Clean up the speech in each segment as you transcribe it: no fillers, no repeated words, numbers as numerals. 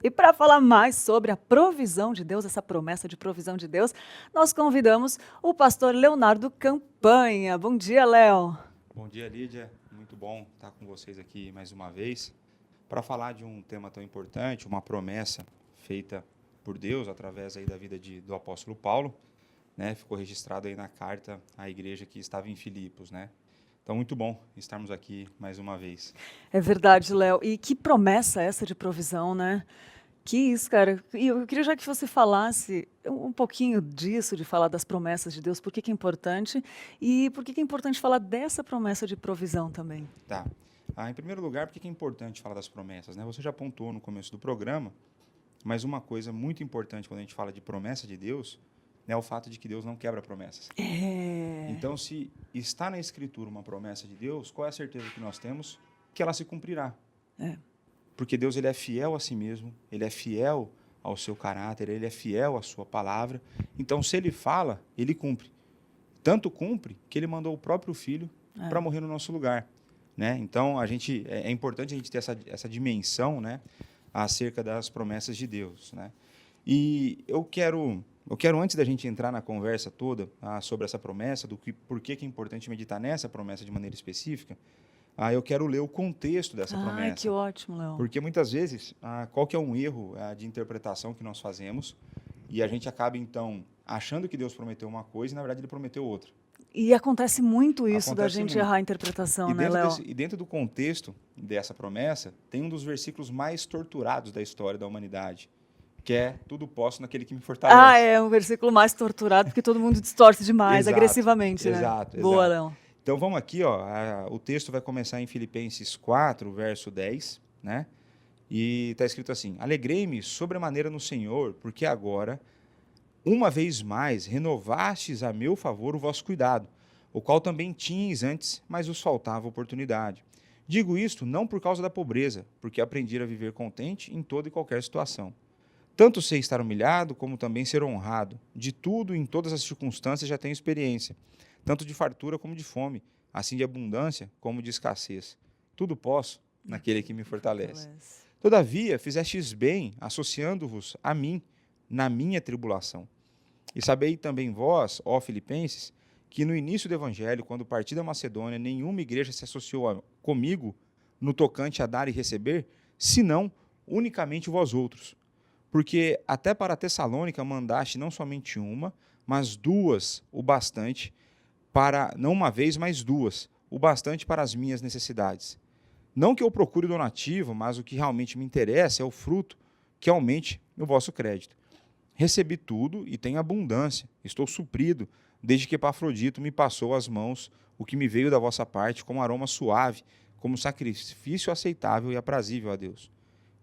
E para falar mais sobre a provisão de Deus, essa promessa de provisão de Deus, nós convidamos o pastor Leonardo Campanha. Bom dia, Léo. Bom dia, Lídia. Muito bom estar com vocês aqui mais uma vez para falar de um tema tão importante, uma promessa feita por Deus através aí da vida do apóstolo Paulo, né? Ficou registrado aí na carta à igreja que estava em Filipos, né? Então, muito bom estarmos aqui mais uma vez. É verdade, Léo. E que promessa essa de provisão, né? Que isso, cara. E eu queria já que você falasse um pouquinho disso, de falar das promessas de Deus, por que que é importante e por que que é importante falar dessa promessa de provisão também. Tá. Em primeiro lugar, por que é importante falar das promessas, né? Você já apontou no começo do programa, mas uma coisa muito importante quando a gente fala de promessa de Deus é o fato de que Deus não quebra promessas. É. Então, se está na Escritura uma promessa de Deus, qual é a certeza que nós temos? Que ela se cumprirá. É. Porque Deus ele é fiel a si mesmo, ele é fiel ao seu caráter, ele é fiel à sua palavra. Então, se ele fala, ele cumpre. Tanto cumpre que ele mandou o próprio filho para morrer no nosso lugar, né? Então, é importante a gente ter essa dimensão, né, acerca das promessas de Deus, né? E eu quero antes da gente entrar na conversa toda sobre essa promessa, por que é importante meditar nessa promessa de maneira específica, eu quero ler o contexto dessa Ai, promessa. que ótimo, Léo. Porque muitas vezes, qual que é um erro de interpretação que nós fazemos e a gente acaba, então, achando que Deus prometeu uma coisa e, na verdade, ele prometeu outra. E acontece muito isso da Acontece gente muito. errar a interpretação, né, Léo? E dentro do contexto dessa promessa, tem um dos versículos mais torturados da história da humanidade, que é tudo posso naquele que me fortalece. Ah, é um versículo mais torturado, porque todo mundo distorce demais, Exato, agressivamente, né? exato. Boa, Léo. Então vamos aqui, o texto vai começar em Filipenses 4, verso 10, né? E está escrito assim: Alegrei-me sobremaneira no Senhor, porque agora, uma vez mais, renovastes a meu favor o vosso cuidado, o qual também tinhas antes, mas vos faltava oportunidade. Digo isto não por causa da pobreza, porque aprendi a viver contente em toda e qualquer situação. Tanto sei estar humilhado, como também ser honrado. De tudo, em todas as circunstâncias, já tenho experiência, tanto de fartura como de fome, assim de abundância como de escassez. Tudo posso naquele que me fortalece. Todavia, fizestes bem, associando-vos a mim na minha tribulação. E sabei também vós, ó Filipenses, que no início do Evangelho, quando parti da Macedônia, nenhuma igreja se associou comigo no tocante a dar e receber, senão unicamente vós outros. Porque até para Tessalônica mandaste não somente uma, mas duas, o bastante, não uma vez, mas duas, o bastante para as minhas necessidades. Não que eu procure donativo, mas o que realmente me interessa é o fruto que aumente o vosso crédito. Recebi tudo e tenho abundância, estou suprido, desde que Epafrodito me passou às mãos o que me veio da vossa parte como aroma suave, como sacrifício aceitável e aprazível a Deus.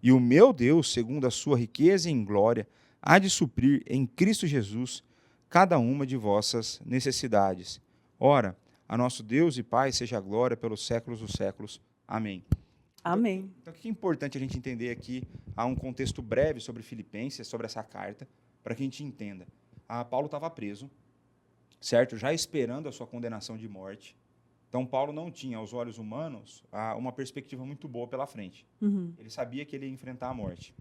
E o meu Deus, segundo a sua riqueza em glória, há de suprir em Cristo Jesus cada uma de vossas necessidades. Ora, a nosso Deus e Pai seja a glória pelos séculos dos séculos. Amém. Amém. Então, o que é importante a gente entender aqui? Há um contexto breve sobre Filipenses, sobre essa carta, para que a gente entenda. Paulo estava preso, certo? Já esperando a sua condenação de morte. Então, Paulo não tinha, aos olhos humanos, uma perspectiva muito boa pela frente. Uhum. Ele sabia que ele ia enfrentar a morte.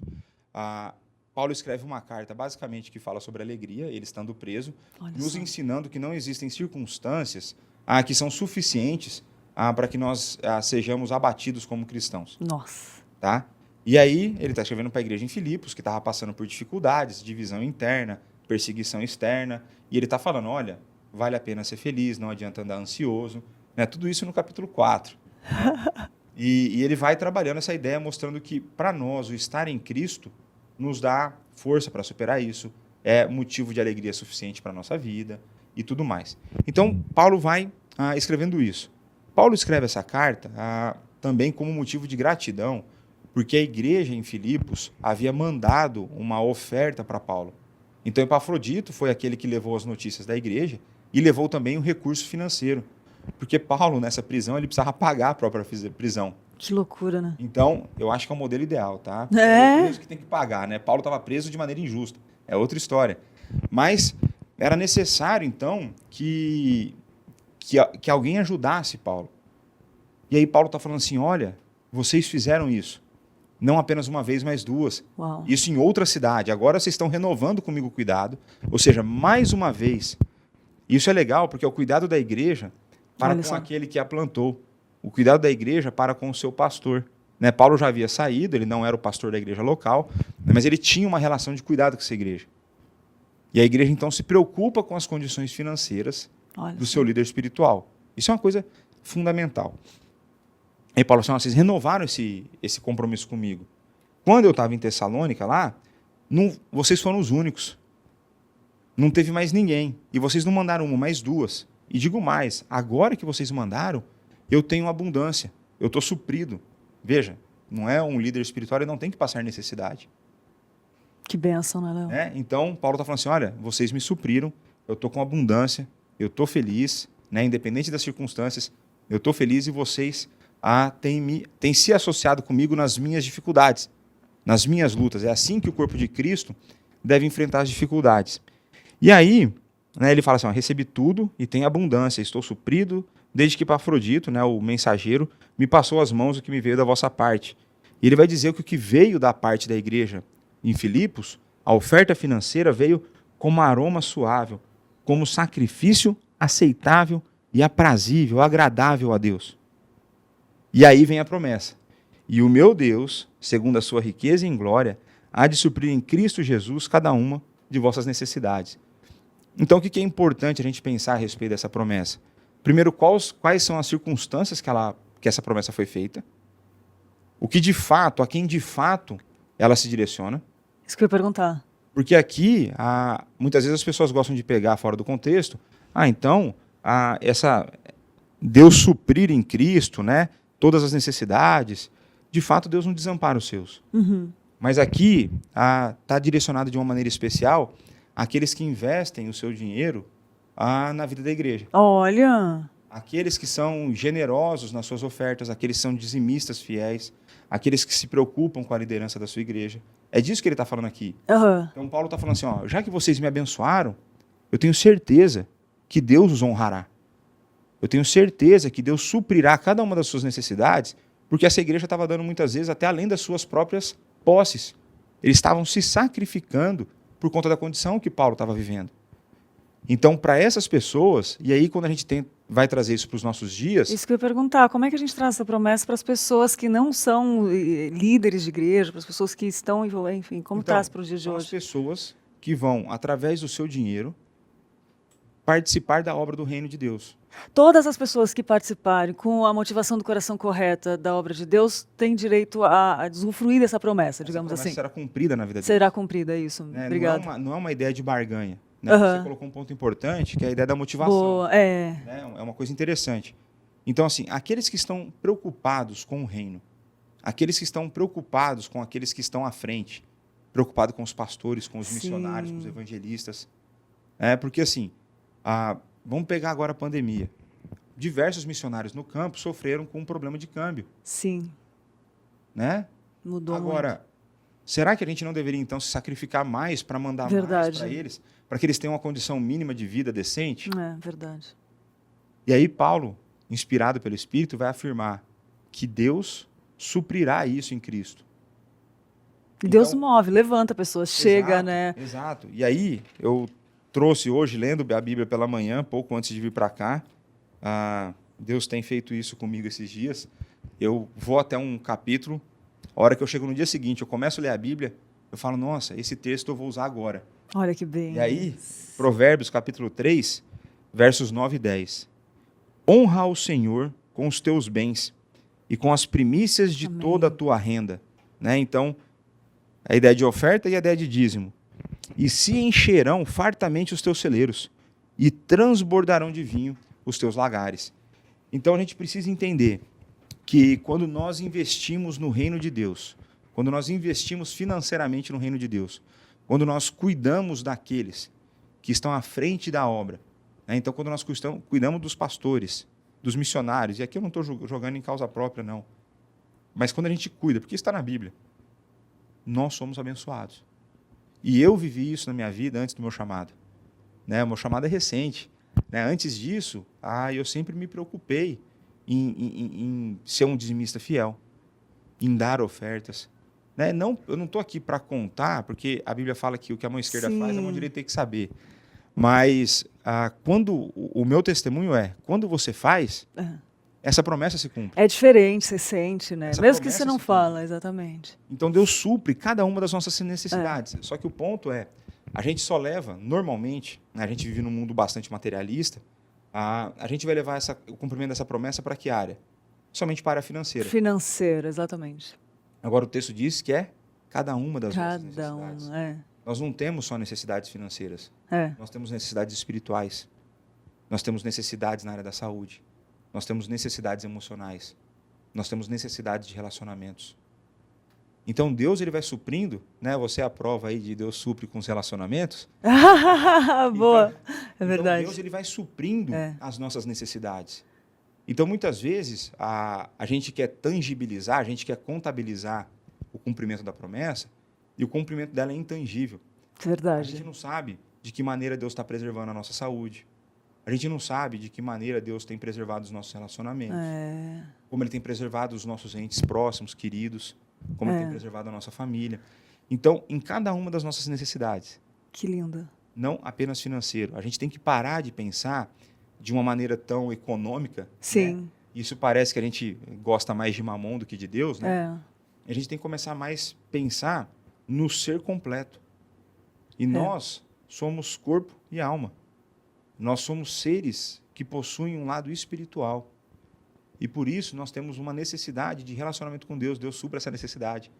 Paulo escreve uma carta, basicamente, que fala sobre alegria, ele estando preso, nos ensinando que não existem circunstâncias que são suficientes para que nós sejamos abatidos como cristãos. Nossa. Tá? E aí, ele está escrevendo para a igreja em Filipos, que estava passando por dificuldades, divisão interna, perseguição externa, e ele está falando, olha, vale a pena ser feliz, não adianta andar ansioso, né? Tudo isso no capítulo 4. Né? E ele vai trabalhando essa ideia, mostrando que, para nós, o estar em Cristo nos dá força para superar isso, é motivo de alegria suficiente para a nossa vida e tudo mais. Então, Paulo vai escrevendo isso. Paulo escreve essa carta também como motivo de gratidão, porque a igreja em Filipos havia mandado uma oferta para Paulo. Então, Epafrodito foi aquele que levou as notícias da igreja e levou também o recurso financeiro, porque Paulo, nessa prisão, ele precisava pagar a própria prisão. Que loucura, né? Então, eu acho que é o modelo ideal, tá? É. O preso que tem que pagar, né? Paulo estava preso de maneira injusta. É outra história. Mas era necessário, então, que alguém ajudasse Paulo. E aí Paulo está falando assim, olha, vocês fizeram isso. Não apenas uma vez, mas duas. Uau. Isso em outra cidade. Agora vocês estão renovando comigo o cuidado. Ou seja, mais uma vez. Isso é legal, porque é o cuidado da igreja para Olha com só. aquele que a plantou. O cuidado da igreja para com o seu pastor. Né? Paulo já havia saído, ele não era o pastor da igreja local, mas ele tinha uma relação de cuidado com essa igreja. E a igreja, então, se preocupa com as condições financeiras Olha do só. seu líder espiritual. Isso é uma coisa fundamental. E Paulo assim, vocês renovaram esse compromisso comigo. Quando eu estava em Tessalônica lá, vocês foram os únicos. Não teve mais ninguém. E vocês não mandaram uma, mais duas. E digo mais, agora que vocês mandaram, eu tenho abundância. Eu estou suprido. Veja, não é um líder espiritual, ele não tem que passar necessidade. Que bênção, né, Léo? Né? Então, Paulo está falando assim, olha, vocês me supriram, eu estou com abundância, eu estou feliz, né? Independente das circunstâncias, eu estou feliz e vocês têm se associado comigo nas minhas dificuldades, nas minhas lutas. É assim que o corpo de Cristo deve enfrentar as dificuldades. E aí, né, ele fala assim, ó, recebi tudo e tenho abundância, estou suprido, desde que Epafrodito, né, o mensageiro, me passou às mãos o que me veio da vossa parte. E ele vai dizer que o que veio da parte da igreja em Filipos, a oferta financeira veio como aroma suave, como sacrifício aceitável e aprazível, agradável a Deus. E aí vem a promessa. E o meu Deus, segundo a sua riqueza em glória, há de suprir em Cristo Jesus cada uma de vossas necessidades. Então, o que é importante a gente pensar a respeito dessa promessa? Primeiro, quais são as circunstâncias que essa promessa foi feita? O que de fato, a quem de fato ela se direciona? Isso que eu ia perguntar. Porque aqui, muitas vezes as pessoas gostam de pegar fora do contexto. Então, Deus suprir em Cristo, né, todas as necessidades. De fato, Deus não desampara os seus. Uhum. Mas aqui está direcionado de uma maneira especial àqueles que investem o seu dinheiro na vida da igreja. Olha! Aqueles que são generosos nas suas ofertas, aqueles que são dizimistas fiéis, aqueles que se preocupam com a liderança da sua igreja. É disso que ele está falando aqui. Uhum. Então Paulo está falando assim, ó, já que vocês me abençoaram, eu tenho certeza que Deus os honrará. Eu tenho certeza que Deus suprirá cada uma das suas necessidades, porque essa igreja estava dando muitas vezes até além das suas próprias posses. Eles estavam se sacrificando por conta da condição que Paulo estava vivendo. Então, para essas pessoas, e aí quando a gente vai trazer isso para os nossos dias... Isso que eu ia perguntar, como é que a gente traz essa promessa para as pessoas que não são líderes de igreja, para as pessoas que estão envolvidas, enfim, como então, traz para os dias de são hoje? as pessoas que vão, através do seu dinheiro, participar da obra do reino de Deus. Todas as pessoas que participarem com a motivação do coração correta da obra de Deus têm direito a usufruir dessa promessa, digamos Essa promessa assim. será cumprida na vida deles. Será cumprida, isso. Né? Obrigada. Não é uma ideia de barganha. Né? Uhum. Você colocou um ponto importante, que é a ideia da motivação. Boa, é. Né? É uma coisa interessante. Então, assim, aqueles que estão preocupados com o reino, aqueles que estão preocupados com aqueles que estão à frente, preocupados com os pastores, com os missionários, com os evangelistas. Porque, assim, vamos pegar agora a pandemia. Diversos missionários no campo sofreram com um problema de câmbio. Sim. Né? Mudou agora, muito. Será que a gente não deveria, então, se sacrificar mais para mandar mais para eles, para que eles tenham uma condição mínima de vida decente? É, verdade. E aí Paulo, inspirado pelo Espírito, vai afirmar que Deus suprirá isso em Cristo. E Deus move, levanta pessoas, chega, né? Exato. E aí, eu trouxe hoje, lendo a Bíblia pela manhã, pouco antes de vir para cá, Deus tem feito isso comigo esses dias. Eu vou até um capítulo, a hora que eu chego no dia seguinte, eu começo a ler a Bíblia, eu falo, nossa, esse texto eu vou usar agora. Olha que bem. E aí, Provérbios, capítulo 3, versos 9 e 10. Honra ao Senhor com os teus bens e com as primícias de toda a tua renda. Né? Então, a ideia de oferta e a ideia de dízimo. E se encherão fartamente os teus celeiros e transbordarão de vinho os teus lagares. Então, a gente precisa entender que quando nós investimos no reino de Deus, quando nós investimos financeiramente no reino de Deus, quando nós cuidamos daqueles que estão à frente da obra, né? Então, quando nós cuidamos dos pastores, dos missionários, e aqui eu não estou jogando em causa própria, não, mas quando a gente cuida, porque isso está na Bíblia, nós somos abençoados. E eu vivi isso na minha vida antes do meu chamado. Né? O meu chamado é recente. Né? Antes disso, eu sempre me preocupei em ser um dizimista fiel, em dar ofertas, né? Não, eu não estou aqui para contar, porque a Bíblia fala que o que a mão esquerda faz, a mão Sim. direita tem que saber. Mas quando o meu testemunho quando você faz, essa promessa se cumpre. É diferente, você sente, né? Essa Mesmo que promessa você não se fala, exatamente. Então Deus supre cada uma das nossas necessidades. Só que o ponto a gente só leva, normalmente, né, a gente vive num mundo bastante materialista, a gente vai levar o cumprimento dessa promessa para que área? Somente para a área financeira. Financeiro, exatamente. Agora o texto diz que é cada uma das nossas Cada necessidades. um, Nós não temos só necessidades financeiras. Nós temos necessidades espirituais. Nós temos necessidades na área da saúde. Nós temos necessidades emocionais. Nós temos necessidades de relacionamentos. Então Deus ele vai suprindo, né? Você é a prova aí de Deus supre com os relacionamentos. Boa, é então verdade. Deus ele vai suprindo as nossas necessidades. Então muitas vezes a gente quer tangibilizar, a gente quer contabilizar o cumprimento da promessa e o cumprimento dela é intangível. Verdade. A gente não sabe de que maneira Deus está preservando a nossa saúde. A gente não sabe de que maneira Deus tem preservado os nossos relacionamentos. Como Ele tem preservado os nossos entes próximos, queridos. Como Ele tem preservado a nossa família. Então, em cada uma das nossas necessidades. Que lindo. Não apenas financeiro. A gente tem que parar de pensar de uma maneira tão econômica. Sim. Né? Isso parece que a gente gosta mais de mamão do que de Deus, né? A gente tem que começar mais a pensar no ser completo. E nós somos corpo e alma. Nós somos seres que possuem um lado espiritual. E por isso nós temos uma necessidade de relacionamento com Deus. Deus supra essa necessidade.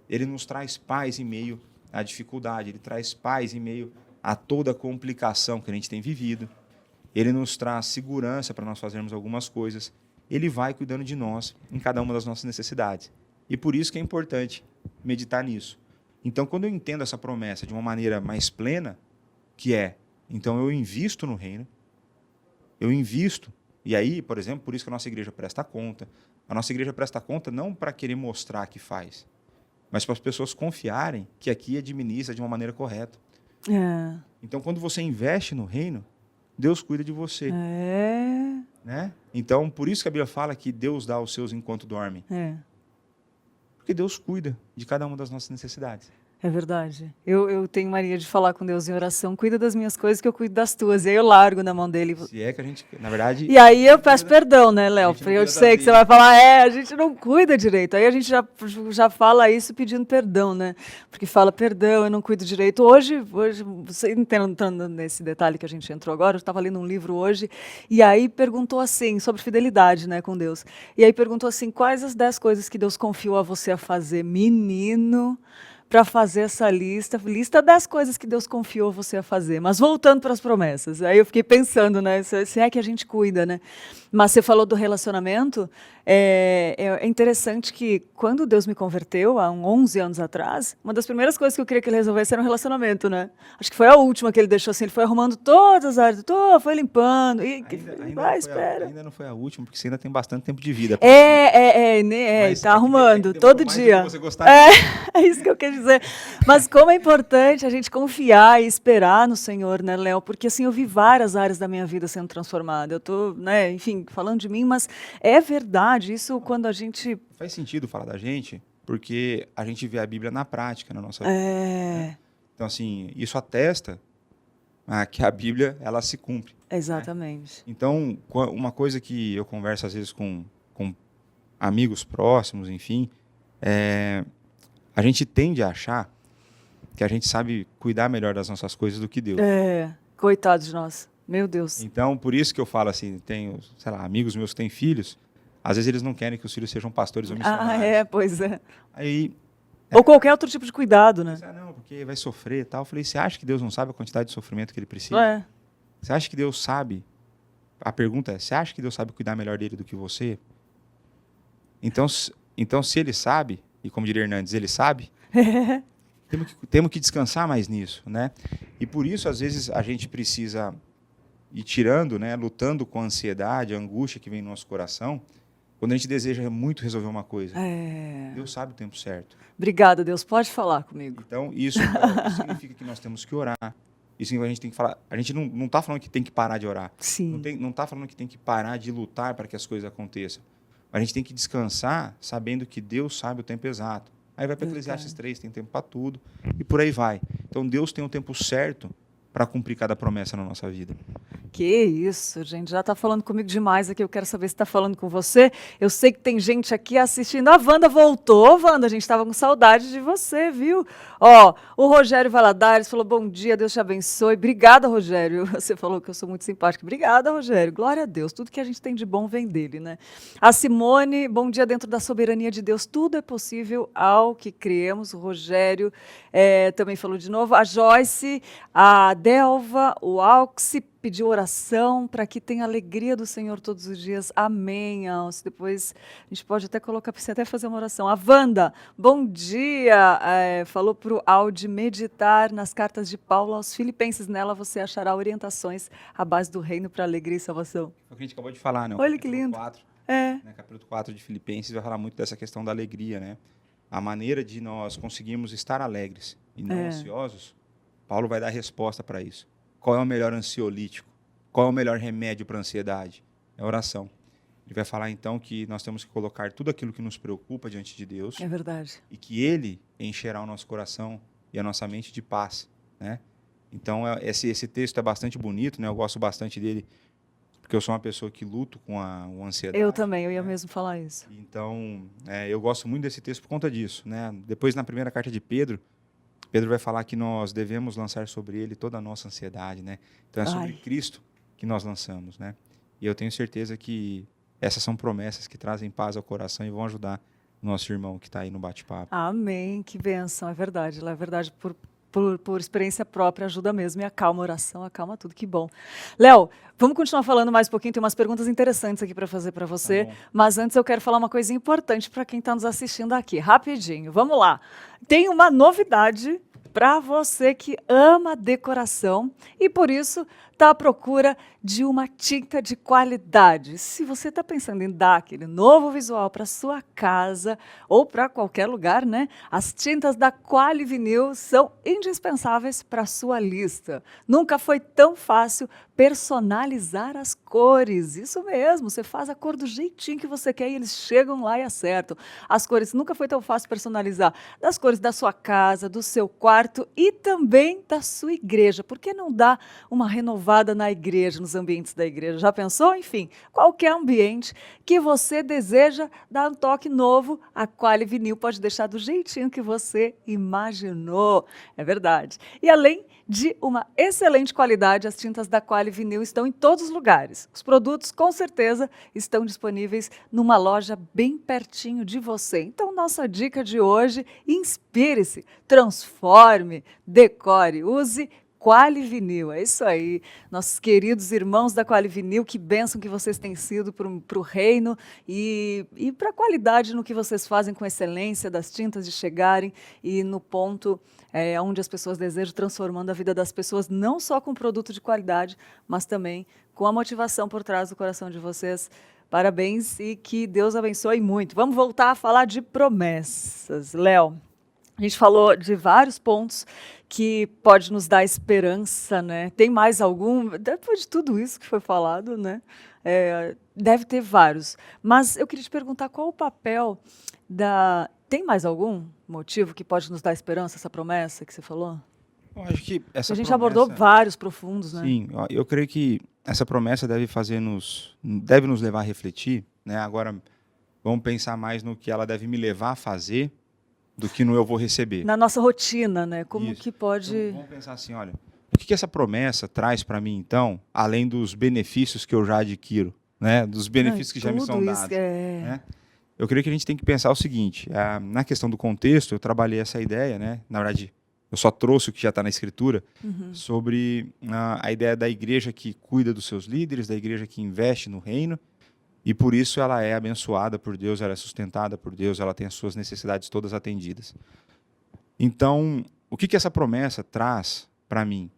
Ele nos traz paz em meio à dificuldade. Ele traz paz em meio a toda a complicação que a gente tem vivido. Ele nos traz segurança para nós fazermos algumas coisas. Ele vai cuidando de nós em cada uma das nossas necessidades. E por isso que é importante meditar nisso. Então, quando eu entendo essa promessa de uma maneira mais plena, então eu invisto no reino, eu invisto. E aí, por exemplo, por isso que a nossa igreja presta conta. A nossa igreja presta conta não para querer mostrar que faz, mas para as pessoas confiarem que aqui administra de uma maneira correta. Então, quando você investe no reino, Deus cuida de você. Né? Então, por isso que a Bíblia fala que Deus dá aos seus enquanto dormem. Porque Deus cuida de cada uma das nossas necessidades. É verdade. Eu tenho mania de falar com Deus em oração, cuida das minhas coisas que eu cuido das tuas. E aí eu largo na mão dele. Se é que a gente, na verdade... E aí eu peço perdão, né, Léo? Porque eu sei que você vai falar, a gente não cuida direito. Aí a gente já fala isso pedindo perdão, né? Porque fala, perdão, eu não cuido direito. Hoje você entrando nesse detalhe que a gente entrou agora, eu estava lendo um livro hoje, e aí perguntou assim, sobre fidelidade, né, com Deus. E aí perguntou assim, quais as 10 coisas que Deus confiou a você a fazer? Menino... para fazer essa lista das coisas que Deus confiou você a fazer. Mas voltando para as promessas, aí eu fiquei pensando, né, se é que a gente cuida, né? Mas você falou do relacionamento, é interessante que quando Deus me converteu, há 11 anos atrás, uma das primeiras coisas que eu queria que ele resolvesse era um relacionamento, né? Acho que foi a última que ele deixou assim, ele foi arrumando todas as áreas, foi limpando, e ainda não foi a última, porque você ainda tem bastante tempo de vida. Tá arrumando todo dia. É isso que eu quero dizer. Mas como é importante a gente confiar e esperar no Senhor, né, Léo? Porque assim, eu vi várias áreas da minha vida sendo transformada. Eu tô, né, enfim, falando de mim, mas é verdade. Isso quando a gente... Faz sentido falar da gente, porque a gente vê a Bíblia na prática, na nossa vida. Né? Então, assim, isso atesta que a Bíblia, ela se cumpre. Exatamente. Né? Então, uma coisa que eu converso às vezes com amigos próximos, enfim, a gente tende a achar que a gente sabe cuidar melhor das nossas coisas do que Deus. Coitados de nós. Meu Deus. Então, por isso que eu falo assim, tenho, sei lá, amigos meus que têm filhos, às vezes eles não querem que os filhos sejam pastores ou missionários. Pois é. Aí, ou qualquer outro tipo de cuidado, né? Não, porque vai sofrer e tal. Eu falei, você acha que Deus não sabe a quantidade de sofrimento que ele precisa? Você acha que Deus sabe? A pergunta é, você acha que Deus sabe cuidar melhor dele do que você? Então se ele sabe, e como diria Hernandes, ele sabe, temos que descansar mais nisso, né? E por isso, às vezes, a gente precisa ir tirando, né, lutando com a ansiedade, a angústia que vem no nosso coração, quando a gente deseja muito resolver uma coisa. Deus sabe o tempo certo. Obrigada, Deus. Pode falar comigo. Então, isso significa que nós temos que orar. Isso significa que a gente tem que falar. A gente não está falando que tem que parar de orar. Sim. Não está falando que tem que parar de lutar para que as coisas aconteçam. A gente tem que descansar sabendo que Deus sabe o tempo exato. Aí vai para Eclesiastes 3, tem tempo para tudo, e por aí vai. Então Deus tem um tempo certo para cumprir cada promessa na nossa vida. Que isso, gente, já está falando comigo demais aqui, eu quero saber se está falando com você. Eu sei que tem gente aqui assistindo. A Wanda voltou, Wanda, a gente estava com saudade de você, viu? Ó, o Rogério Valadares falou, bom dia, Deus te abençoe. Obrigada, Rogério, você falou que eu sou muito simpática. Obrigada, Rogério, glória a Deus, tudo que a gente tem de bom vem dele, né? A Simone, bom dia, dentro da soberania de Deus, tudo é possível ao que cremos. O Rogério também falou de novo. A Joyce, a Delva, o Alxi, pediu oração para que tenha alegria do Senhor todos os dias. Amém, Alce. Depois a gente pode até colocar para você até fazer uma oração. A Wanda, bom dia. Falou para o Aldi meditar nas cartas de Paulo aos Filipenses. Nela você achará orientações à base do reino para alegria e salvação. É o que a gente acabou de falar, né? Olha que lindo. 4, né? Capítulo 4 de Filipenses vai falar muito dessa questão da alegria, né? A maneira de nós conseguirmos estar alegres e não ansiosos, Paulo vai dar resposta para isso. Qual é o melhor ansiolítico? Qual é o melhor remédio para a ansiedade? É a oração. Ele vai falar, então, que nós temos que colocar tudo aquilo que nos preocupa diante de Deus. É verdade. E que Ele encherá o nosso coração e a nossa mente de paz, né? Então, esse texto é bastante bonito, né? Eu gosto bastante dele, porque eu sou uma pessoa que luto com a ansiedade. Eu também, eu ia mesmo falar isso. Então, eu gosto muito desse texto por conta disso, né? Depois, na primeira carta de Pedro, Pedro vai falar que nós devemos lançar sobre ele toda a nossa ansiedade, né? Então é sobre Cristo que nós lançamos, né? E eu tenho certeza que essas são promessas que trazem paz ao coração e vão ajudar o nosso irmão que está aí no bate-papo. Amém, que bênção, é verdade. É verdade, por experiência própria, ajuda mesmo. E acalma a oração, acalma tudo, que bom. Léo, vamos continuar falando mais um pouquinho, tem umas perguntas interessantes aqui para fazer para você, mas antes eu quero falar uma coisa importante para quem está nos assistindo aqui, rapidinho, vamos lá. Tem uma novidade para você que ama decoração e, por isso, está à procura de uma tinta de qualidade. Se você está pensando em dar aquele novo visual para sua casa ou para qualquer lugar, né? As tintas da Quali Vinil são indispensáveis para a sua lista. Nunca foi tão fácil personalizar as cores. Isso mesmo, você faz a cor do jeitinho que você quer e eles chegam lá e acertam. As cores nunca foi tão fácil personalizar. Das cores da sua casa, do seu quarto e também da sua igreja. Por que não dar uma renovada na igreja, nos ambientes da igreja? Já pensou? Enfim, qualquer ambiente que você deseja dar um toque novo, a Quali Vinil pode deixar do jeitinho que você imaginou. É verdade. E além de uma excelente qualidade, as tintas da Quali Vinil estão em todos os lugares. Os produtos, com certeza, estão disponíveis numa loja bem pertinho de você. Então, nossa dica de hoje, inspire-se, transforme, decore, use Quali Vinil. É isso aí, nossos queridos irmãos da Quali Vinil, que bênção que vocês têm sido para o reino e para a qualidade no que vocês fazem com excelência, das tintas de chegarem e no ponto onde as pessoas desejam, transformando a vida das pessoas, não só com produto de qualidade, mas também com a motivação por trás do coração de vocês. Parabéns e que Deus abençoe muito. Vamos voltar a falar de promessas. Léo, a gente falou de vários pontos que pode nos dar esperança, né? Tem mais algum? Depois de tudo isso que foi falado, né? Deve ter vários. Mas eu queria te perguntar qual o papel da... Tem mais algum motivo que pode nos dar esperança, essa promessa que você falou? Eu acho que essa a gente promessa... abordou vários profundos, né? Sim, eu creio que essa promessa deve nos levar a refletir, né? Agora, vamos pensar mais no que ela deve me levar a fazer do que no eu vou receber. Na nossa rotina, né? Como Isso. que pode... Então, vamos pensar assim, olha, o que essa promessa traz para mim, então, além dos benefícios que eu já adquiro, né? Dos benefícios que já me são dados. Né? Eu creio que a gente tem que pensar o seguinte, na questão do contexto, eu trabalhei essa ideia, né? Na verdade, eu só trouxe o que já está na Escritura, sobre a ideia da igreja que cuida dos seus líderes, da igreja que investe no reino, e por isso ela é abençoada por Deus, ela é sustentada por Deus, ela tem as suas necessidades todas atendidas. Então, o que essa promessa traz para mim?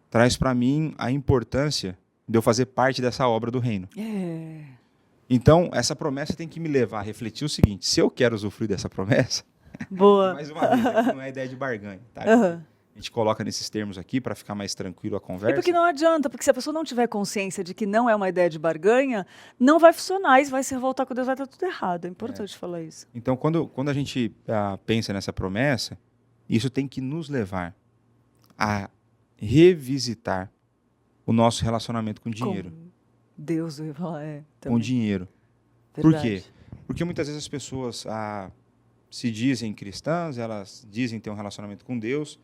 Traz para mim a importância de eu fazer parte dessa obra do reino. Então, essa promessa tem que me levar a refletir o seguinte, se eu quero usufruir dessa promessa, boa. mais uma vez, aqui não é ideia de barganha, tá? A gente coloca nesses termos aqui para ficar mais tranquilo a E conversa. porque não adianta, porque se a pessoa não tiver consciência de que não é uma ideia de barganha, não vai funcionar e vai se revoltar com Deus, vai estar tudo errado. É importante falar isso. Então, quando a gente pensa nessa promessa, isso tem que nos levar a revisitar o nosso relacionamento com o dinheiro. Com Deus, eu ia falar, Com o também. dinheiro. Por quê? Verdade. Porque muitas vezes as pessoas se dizem cristãs, elas dizem ter um relacionamento com Deus,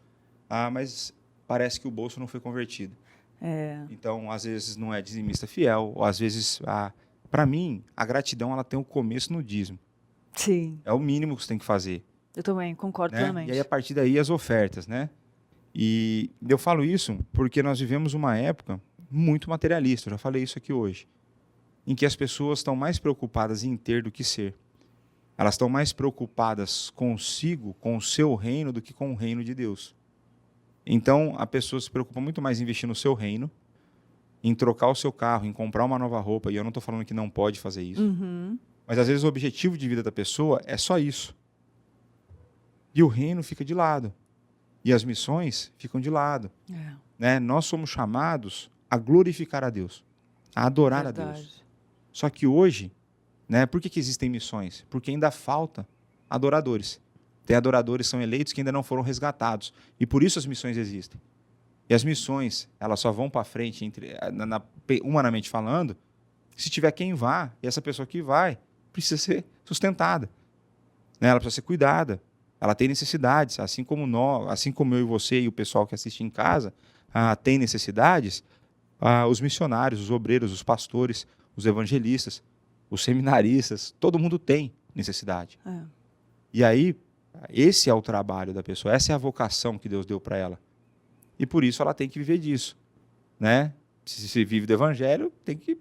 mas parece que o bolso não foi convertido. É, Então, às vezes não é dizimista fiel, ou às vezes, para mim, a gratidão ela tem um começo no dízimo. sim, É o mínimo que você tem que fazer, eu também concordo né? plenamente. E aí, a partir daí, as ofertas, né? E eu falo isso porque nós vivemos uma época muito materialista, eu já falei isso aqui hoje, em que as pessoas estão mais preocupadas em ter do que ser. Elas estão mais preocupadas consigo, com o seu reino, do que com o reino de Deus. Então, a pessoa se preocupa muito mais em investir no seu reino, em trocar o seu carro, em comprar uma nova roupa, e eu não estou falando que não pode fazer isso, Uhum. mas às vezes o objetivo de vida da pessoa é só isso. E o reino fica de lado. E as missões ficam de lado. É, Né? Nós somos chamados a glorificar a Deus, a adorar a Deus. verdade. Só que hoje, né, por que existem missões? Porque ainda falta adoradores. Tem adoradores que são eleitos que ainda não foram resgatados. E por isso as missões existem. E as missões, elas só vão para frente, humanamente falando, se tiver quem vá, e essa pessoa que vai precisa ser sustentada. Né? Ela precisa ser cuidada. Ela tem necessidades, assim como nós, assim como eu e você e o pessoal que assiste em casa tem necessidades, os missionários, os obreiros, os pastores, os evangelistas, os seminaristas, todo mundo tem necessidade. É. E aí, esse é o trabalho da pessoa, essa é a vocação que Deus deu para ela. E por isso ela tem que viver disso. Né? Se vive do evangelho, tem que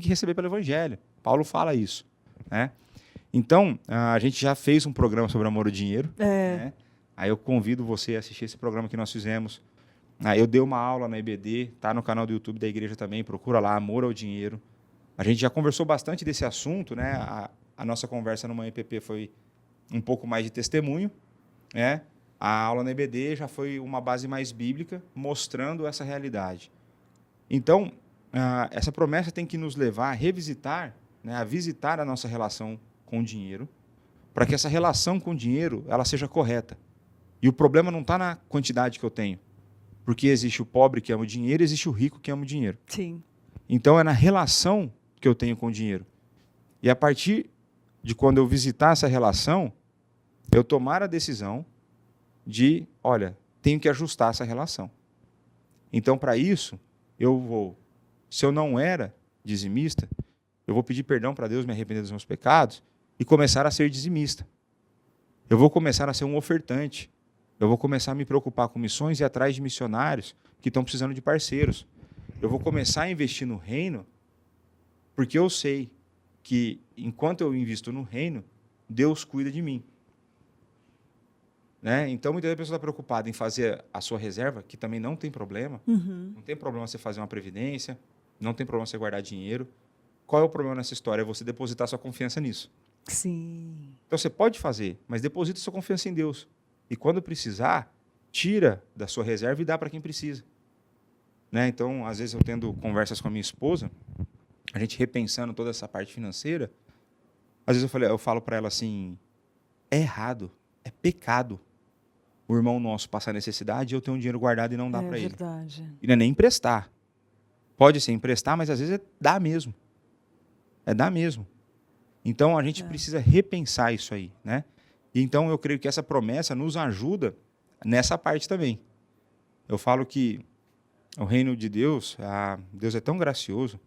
receber pelo evangelho. Paulo fala isso. Né? Então, a gente já fez um programa sobre amor ao dinheiro. É. Né? Aí eu convido você a assistir esse programa que nós fizemos. Eu dei uma aula na IBD, tá no canal do YouTube da igreja também, procura lá, Amor ao Dinheiro. A gente já conversou bastante desse assunto, né? A nossa conversa no Manhã EPP foi um pouco mais de testemunho, né? A aula na IBD já foi uma base mais bíblica, mostrando essa realidade. Então, essa promessa tem que nos levar a revisitar, né? A visitar a nossa relação com o dinheiro, para que essa relação com o dinheiro ela seja correta. E o problema não está na quantidade que eu tenho, porque existe o pobre que ama o dinheiro e existe o rico que ama o dinheiro. Sim. Então é na relação que eu tenho com o dinheiro. E a partir de quando eu visitar essa relação, eu tomar a decisão de, olha, tenho que ajustar essa relação. Então, para isso, se eu não era dizimista, eu vou pedir perdão para Deus, me arrepender dos meus pecados e começar a ser dizimista. Eu vou começar a ser um ofertante. Eu vou começar a me preocupar com missões e ir atrás de missionários que estão precisando de parceiros. Eu vou começar a investir no reino, porque eu sei que, enquanto eu invisto no reino, Deus cuida de mim. Né? Então, muitas vezes a pessoa está preocupada em fazer a sua reserva, que também não tem problema. Uhum. Não tem problema você fazer uma previdência, não tem problema você guardar dinheiro. Qual é o problema nessa história? É você depositar sua confiança nisso. Sim. Então, você pode fazer, mas deposita sua confiança em Deus. E quando precisar, tira da sua reserva e dá para quem precisa. Né? Então, às vezes eu tendo conversas com a minha esposa, a gente repensando toda essa parte financeira, às vezes eu falo para ela assim, é errado, é pecado o irmão nosso passar necessidade e eu ter um dinheiro guardado e não dar para ele. É verdade. E não é nem emprestar. Pode ser emprestar, mas às vezes é dar mesmo. É dar mesmo. Então, a gente precisa repensar isso aí, né? E então, eu creio que essa promessa nos ajuda nessa parte também. Eu falo que o reino de Deus, Deus é tão gracioso,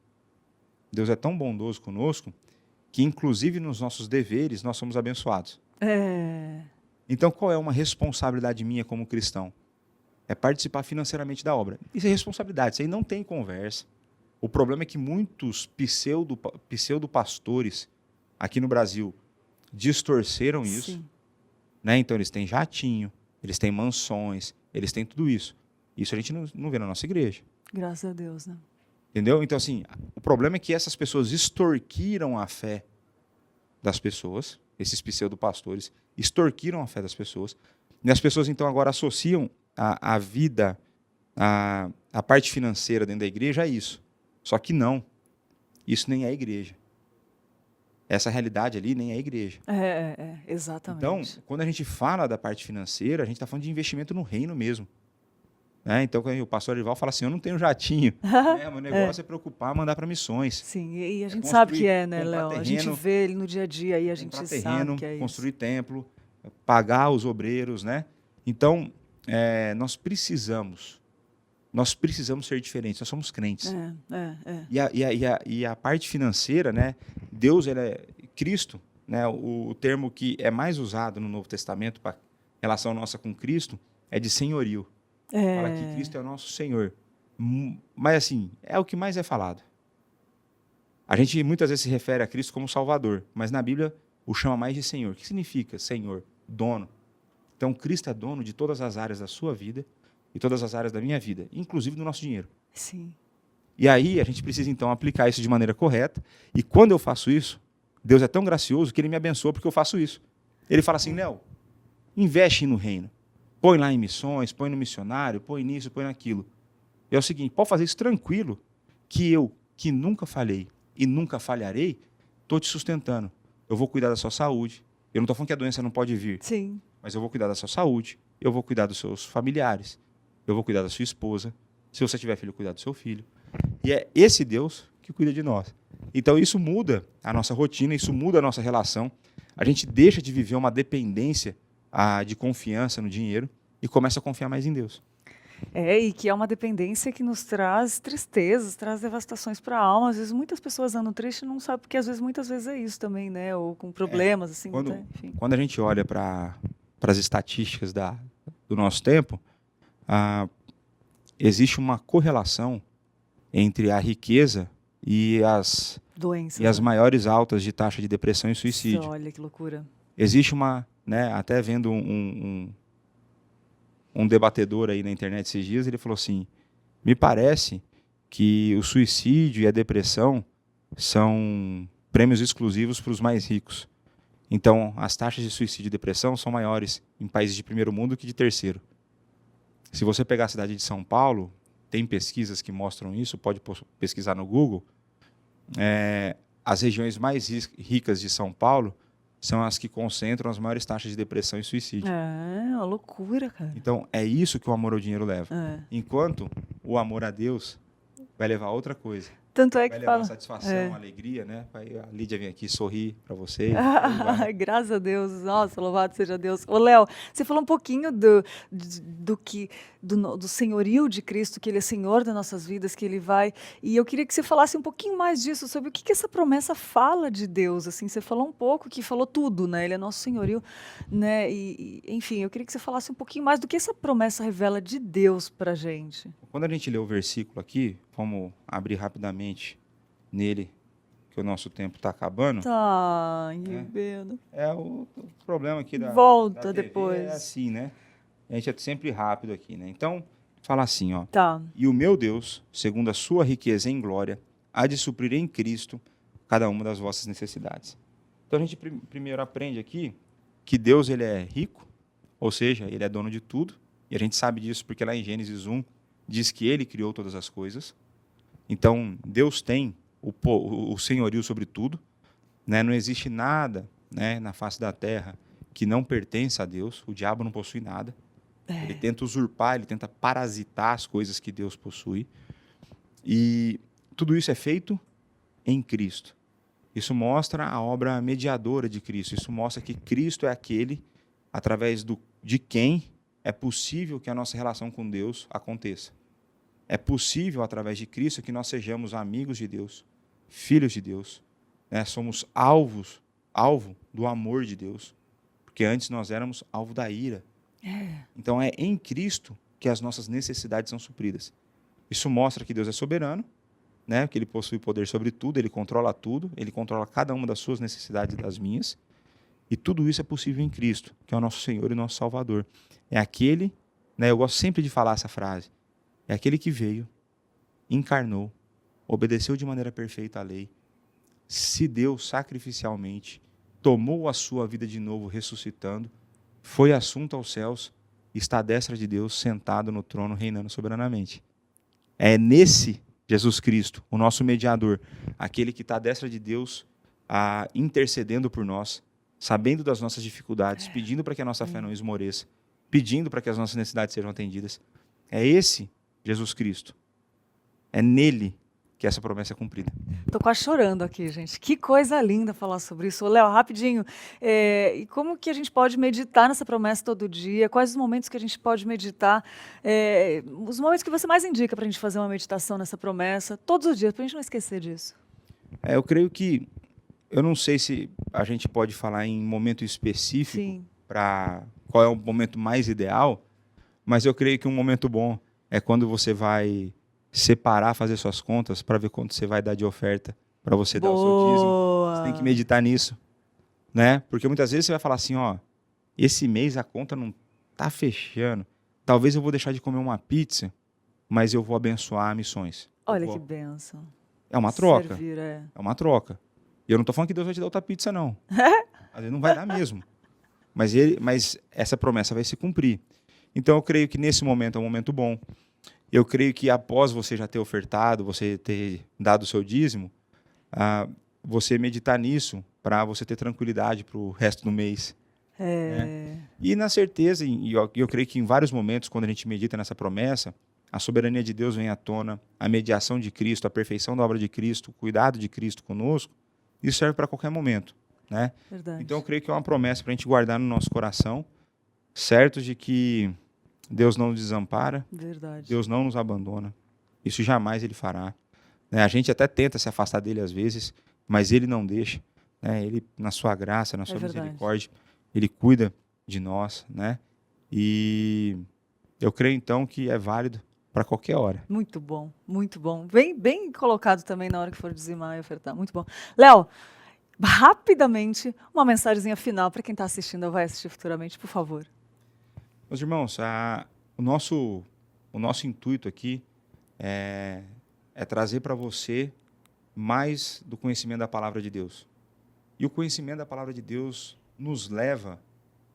Deus é tão bondoso conosco, que inclusive nos nossos deveres nós somos abençoados. É. Então, qual é uma responsabilidade minha como cristão? É participar financeiramente da obra. Isso é responsabilidade, isso aí não tem conversa. O problema é que muitos pseudo-pastores aqui no Brasil distorceram isso. Sim. Né? Então, eles têm jatinho, eles têm mansões, eles têm tudo isso. Isso a gente não vê na nossa igreja. Graças a Deus, né? Entendeu? Então, assim, o problema é que essas pessoas extorquiram a fé das pessoas, esses pseudo-pastores extorquiram a fé das pessoas, e as pessoas, então, agora associam a vida, a parte financeira dentro da igreja é isso. Só que não. Isso nem é igreja. Essa realidade ali nem é igreja. Então, Exatamente. quando a gente fala da parte financeira, a gente está falando de investimento no reino mesmo. Né? Então, quando o pastor Arival fala assim, eu não tenho jatinho. Né? Meu negócio é preocupar, mandar para missões. Sim, e a É gente sabe que construir, né, comprar Léo? A gente terreno, vê ele no dia a dia e a gente comprar sabe terreno, que é isso. construir templo, pagar os obreiros, né? Então, nós precisamos ser diferentes, nós somos crentes. E a parte financeira, né? Deus, Cristo, né? O termo que é mais usado no Novo Testamento para relação nossa com Cristo é de senhorio. Fala que Cristo é o nosso Senhor. Mas assim, é o que mais é falado. A gente muitas vezes se refere a Cristo como Salvador, mas na Bíblia o chama mais de Senhor. O que significa Senhor? Dono. Então, Cristo é dono de todas as áreas da sua vida e todas as áreas da minha vida, inclusive do nosso dinheiro. Sim. E aí, a gente precisa, então, aplicar isso de maneira correta. E quando eu faço isso, Deus é tão gracioso que Ele me abençoa porque eu faço isso. Ele fala assim, Léo, investe no reino. Põe lá em missões, põe no missionário, põe nisso, põe naquilo. É o seguinte, pode fazer isso tranquilo, que eu, que nunca falhei e nunca falharei, estou te sustentando. Eu vou cuidar da sua saúde. Eu não estou falando que a doença não pode vir. Sim. Mas eu vou cuidar da sua saúde, eu vou cuidar dos seus familiares, eu vou cuidar da sua esposa, se você tiver filho, cuidar do seu filho. E é esse Deus que cuida de nós. Então isso muda a nossa rotina, isso muda a nossa relação. A gente deixa de viver uma dependência de confiança no dinheiro e começa a confiar mais em Deus. E que é uma dependência que nos traz tristezas, traz devastações para a alma. Às vezes muitas pessoas andam tristes e não sabem, porque às vezes, muitas vezes é isso também, né? Ou com problemas, assim. Enfim. Quando a gente olha para as estatísticas do nosso tempo, existe uma correlação entre a riqueza e as doenças, e as maiores altas de taxa de depressão e suicídio. Olha que loucura. Existe até vendo um debatedor aí na internet esses dias, ele falou assim, me parece que o suicídio e a depressão são prêmios exclusivos para os mais ricos. Então, as taxas de suicídio e depressão são maiores em países de primeiro mundo que de terceiro. Se você pegar a cidade de São Paulo, tem pesquisas que mostram isso, pode pesquisar no Google, as regiões mais ricas de São Paulo são as que concentram as maiores taxas de depressão e suicídio. É uma loucura, cara. Então, é isso que o amor ao dinheiro leva. Enquanto o amor a Deus vai levar a outra coisa. Tanto é que vai levar satisfação, alegria, né? A Lídia vem aqui sorrir para você. Graças a Deus. Nossa, louvado seja Deus. Ô, Léo, você falou um pouquinho do senhorio de Cristo, que Ele é Senhor das nossas vidas, que Ele vai... E eu queria que você falasse um pouquinho mais disso, sobre o que essa promessa fala de Deus. Assim, você falou um pouco, que falou tudo, né? Ele é nosso senhorio, né? Enfim, eu queria que você falasse um pouquinho mais do que essa promessa revela de Deus pra gente. Quando a gente lê o versículo aqui, vamos abrir rapidamente nele, que o nosso tempo está acabando. Tá, Ribeiro. O problema aqui da Volta TV depois. É assim, né? A gente é sempre rápido aqui, né? Então, fala assim, ó. Tá. E o meu Deus, segundo a sua riqueza em glória, há de suprir em Cristo cada uma das vossas necessidades. Então, a gente primeiro aprende aqui que Deus, ele é rico, ou seja, ele é dono de tudo. E a gente sabe disso porque lá em Gênesis 1 diz que ele criou todas as coisas. Então, Deus tem o senhorio sobre tudo, né? Não existe nada, né, na face da terra que não pertence a Deus. O diabo não possui nada. Ele tenta usurpar, ele tenta parasitar as coisas que Deus possui. E tudo isso é feito em Cristo. Isso mostra a obra mediadora de Cristo. Isso mostra que Cristo é aquele através de quem é possível que a nossa relação com Deus aconteça. É possível, através de Cristo, que nós sejamos amigos de Deus, filhos de Deus, né? Somos alvo do amor de Deus, porque antes nós éramos alvo da ira. Então é em Cristo que as nossas necessidades são supridas. Isso mostra que Deus é soberano, né? Que Ele possui poder sobre tudo, Ele controla tudo, Ele controla cada uma das suas necessidades e das minhas, e tudo isso é possível em Cristo, que é o nosso Senhor e nosso Salvador. É aquele, né? Eu gosto sempre de falar essa frase, é aquele que veio, encarnou, obedeceu de maneira perfeita à lei, se deu sacrificialmente, tomou a sua vida de novo ressuscitando, foi assunto aos céus está à destra de Deus, sentado no trono, reinando soberanamente. É nesse Jesus Cristo, o nosso mediador, aquele que está à destra de Deus, intercedendo por nós, sabendo das nossas dificuldades, pedindo para que a nossa fé não esmoreça, pedindo para que as nossas necessidades sejam atendidas. É esse Jesus Cristo. É nele que essa promessa é cumprida. Tô quase chorando aqui, gente. Que coisa linda falar sobre isso. Ô, Léo, rapidinho, e como que a gente pode meditar nessa promessa todo dia? Quais os momentos que a gente pode meditar? Os momentos que você mais indica para a gente fazer uma meditação nessa promessa, todos os dias, para a gente não esquecer disso. Eu creio que, eu não sei se a gente pode falar em momento específico para qual é o momento mais ideal, mas eu creio que um momento bom é quando você vai separar, fazer suas contas para ver quanto você vai dar de oferta para você dar o seu dízimo. Você tem que meditar nisso, né? Porque muitas vezes você vai falar assim, ó, esse mês a conta não tá fechando. Talvez eu vou deixar de comer uma pizza, mas eu vou abençoar missões. Olha que bênção. É uma troca. Servir, é uma troca. E eu não tô falando que Deus vai te dar outra pizza, não. Às vezes não vai dar mesmo. Mas essa promessa vai se cumprir. Então eu creio que nesse momento é um momento bom. Eu creio que após você já ter ofertado, você ter dado o seu dízimo, você meditar nisso para você ter tranquilidade para o resto do mês. Né? E na certeza, e eu creio que em vários momentos, quando a gente medita nessa promessa, a soberania de Deus vem à tona, a mediação de Cristo, a perfeição da obra de Cristo, o cuidado de Cristo conosco, isso serve para qualquer momento. Né? Verdade. Então eu creio que é uma promessa para a gente guardar no nosso coração, certos de que Deus não nos desampara, Verdade. Deus não nos abandona, isso jamais Ele fará. Né? A gente até tenta se afastar dele às vezes, mas Ele não deixa. Né? Ele, na sua graça, na sua misericórdia, Ele cuida de nós. Né? E eu creio então que é válido para qualquer hora. Muito bom, muito bom. Bem colocado também na hora que for dizimar e ofertar. Muito bom. Léo, rapidamente, uma mensagenzinha final para quem está assistindo ou vai assistir futuramente, por favor. Meus irmãos, o nosso intuito aqui é trazer para você mais do conhecimento da palavra de Deus. E o conhecimento da palavra de Deus nos leva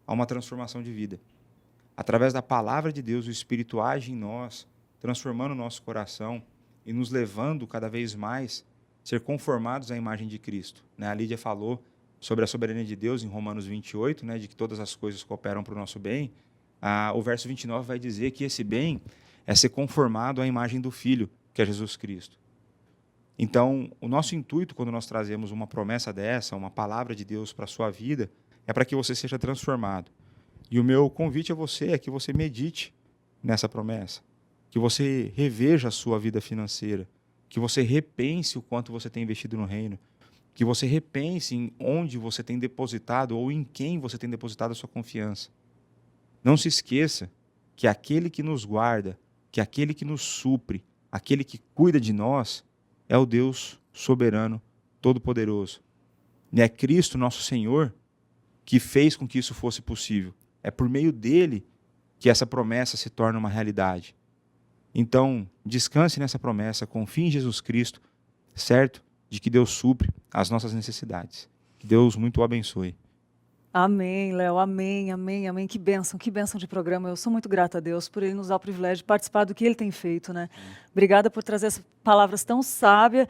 a uma transformação de vida. Através da palavra de Deus, o Espírito age em nós, transformando o nosso coração e nos levando cada vez mais a ser conformados à imagem de Cristo. Né? A Lídia falou sobre a soberania de Deus em Romanos 28, né, de que todas as coisas cooperam para o nosso bem. O verso 29 vai dizer que esse bem é ser conformado à imagem do Filho, que é Jesus Cristo. Então, o nosso intuito, quando nós trazemos uma promessa dessa, uma palavra de Deus para a sua vida, é para que você seja transformado. E o meu convite a você é que você medite nessa promessa, que você reveja a sua vida financeira, que você repense o quanto você tem investido no reino, que você repense em onde você tem depositado ou em quem você tem depositado a sua confiança. Não se esqueça que aquele que nos guarda, que aquele que nos supre, aquele que cuida de nós, é o Deus soberano, todo-poderoso. E é Cristo, nosso Senhor, que fez com que isso fosse possível. É por meio dele que essa promessa se torna uma realidade. Então, descanse nessa promessa, confie em Jesus Cristo, certo de que Deus supre as nossas necessidades. Que Deus muito o abençoe. Amém, Léo, amém, amém, amém. Que bênção de programa. Eu sou muito grata a Deus por Ele nos dar o privilégio de participar do que Ele tem feito, né? Obrigada por trazer essas palavras tão sábias.